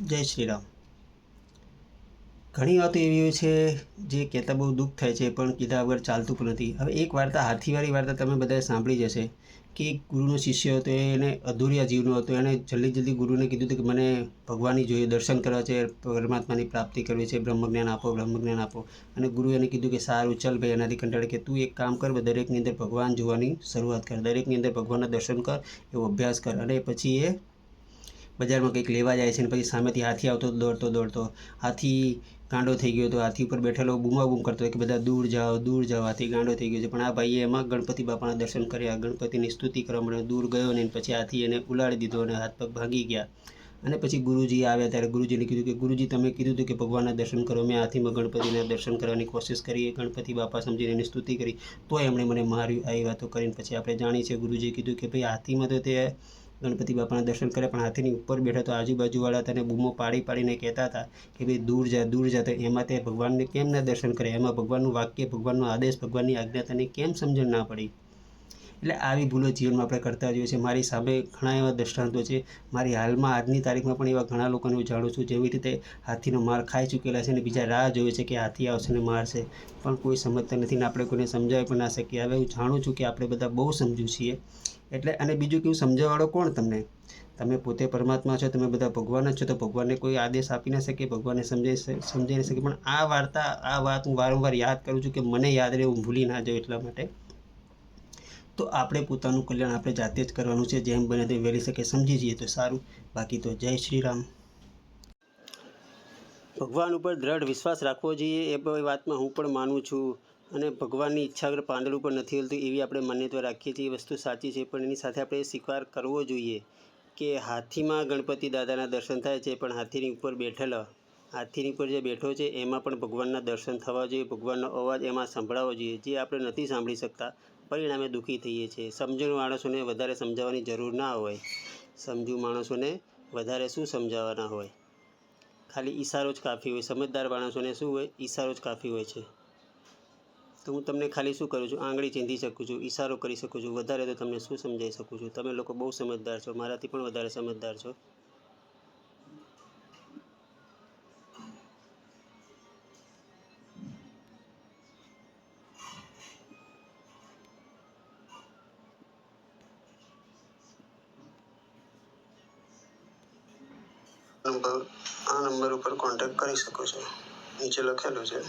જય શ્રી રામ. ઘણી વાતો એવી હોય છે જે કહેતા બહુ દુઃખ થાય છે, પણ કીધા વગર ચાલતું પણ નથી. હવે એક વાર્તા, હાથીવાળી વાર્તા તમે બધાએ સાંભળી જ હશે કે એક ગુરુનો શિષ્ય હતો, એને અધૂરિયા જીવનો હતો. એણે જલ્દી ગુરુને કીધું હતું કે મને ભગવાનની જોઈએ, દર્શન કરવા છે, પરમાત્માની પ્રાપ્તિ કરવી છે, બ્રહ્મજ્ઞાન આપો, બ્રહ્મજ્ઞાન આપો. અને ગુરુએ એને કીધું કે સારું ચાલ ભાઈ, એનાથી કંટાળે કે તું એક કામ કર, દરેકની અંદર ભગવાન જોવાની શરૂઆત કર, દરેકની અંદર ભગવાનના દર્શન કર, એવો અભ્યાસ કર. અને પછી એ બજારમાં કંઈક લેવા જાય છે, અને પછી સામેથી હાથી આવતો દોડતો. હાથી ગાંડો થઈ ગયો હતો. હાથી ઉપર બેઠેલો બૂમાબૂમ કરતો હોય કે બધા દૂર જાઓ, દૂર જાઓ. હાથી ગાંડો થઈ ગયો છે. પણ આ ભાઈએ એમાં ગણપતિ બાપાના દર્શન કર્યા, ગણપતિની સ્તુતિ કરવા મળ્યો, દૂર ગયો ને પછી હાથી એને ઉલાડી દીધો અને હાથ પગ ભાંગી ગયા. અને પછી ગુરુજી આવ્યા ત્યારે ગુરુજીને કીધું કે ગુરુજી, તમે કીધું હતું કે ભગવાનના દર્શન કરો, મેં હાથીમાં ગણપતિના દર્શન કરવાની કોશિશ કરી, ગણપતિ બાપા સમજીને એની સ્તુતિ કરી, તોય એમણે મને માર્યું. આવી વાતો કરીને પછી આપણે જાણીએ છીએ ગુરુજીએ કીધું કે ભાઈ હાથીમાં તો તે ગણપતિ બાપાના દર્શન કર્યા, પણ હાથીની ઉપર બેઠા તો આજુબાજુવાળા તને બૂમો પાડીને કહેતા હતા કે ભાઈ દૂર જા, દૂર જા. તો એમાં તે ભગવાનને કેમ ના દર્શન કરે? એમાં ભગવાનનું વાક્ય, ભગવાનનો આદેશ, ભગવાનની આજ્ઞા તને કેમ સમજણ ના પડી? એટલે આવી ભૂલો જીવનમાં આપણે કરતા જોઈએ છીએ. મારી સામે ઘણા એવા દૃષ્ટાંતો છે. મારી હાલમાં આજની તારીખમાં પણ એવા ઘણા લોકોને હું જાણું છું જેવી રીતે હાથીનો માર ખાઈ ચૂકેલા છે અને બીજા રાહ જોવે છે કે હાથી આવશે ને મારશે, પણ કોઈ સમજતા નથી ને આપણે કોઈને સમજાવી પણ ના શકીએ. હવે હું જાણું છું કે આપણે બધા બહુ સમજુ છીએ. એટલે અને બીજું કેવું, સમજાવવાળો કોણ તમને? તમે પોતે પરમાત્મા છો, તમે બધા ભગવાન જ છો, તો ભગવાનને કોઈ આદેશ આપી ના શકે, ભગવાનને સમજાઈ ના શકે. પણ આ વાત હું વારંવાર યાદ કરું છું કે મને યાદ રહે, હું ભૂલી ના જાઉં એટલા માટે. તો આપણે પોતાનું કલ્યાણ આપણે જાતે જ કરવાનું છે. જેમ બને તેમ વહેલી શકે સમજી જઈએ તો સારું. બાકી તો જય શ્રી રામ. ભગવાન ઉપર દ્રઢ વિશ્વાસ રાખવો જોઈએ, એ વાતમાં હું પણ માનું છું. અને ભગવાનની ઈચ્છા વગર પાંદડું પણ નથી હલતું, એવી આપણે માન્યતા રાખીએ છીએ. એ વસ્તુ સાચી છે, પણ એની સાથે આપણે સ્વીકાર કરવો જોઈએ કે હાથીમાં ગણપતિ દાદાના દર્શન થાય છે, પણ હાથીની ઉપર હાથીની ઉપર જે બેઠો છે એમાં પણ ભગવાનના દર્શન થવા જોઈએ, ભગવાનનો અવાજ એમાં સંભળાવવો જોઈએ, જે આપણે નથી સાંભળી શકતા. પરિણામે દુઃખી થઈએ છીએ. સમજણ માણસોને વધારે સમજાવવાની જરૂર ના હોય. સમજુ માણસોને વધારે શું સમજાવવાના હોય? ખાલી ઈશારો જ કાફી હોય. સમજદાર માણસોને શું હોય? ઈશારો જ કાફી હોય છે. તો હું તમને ખાલી શું કરું છું? આંગળી ચીંધી શકું છું, ઈશારો કરી શકું છું. વધારે તો તમને શું સમજાવી શકું છું? તમે લોકો બહુ સમજદાર છો, મારાથી પણ વધારે સમજદાર છો. આ નંબર ઉપર કોન્ટેક્ટ કરી શકો છો. નીચે લખેલું છે.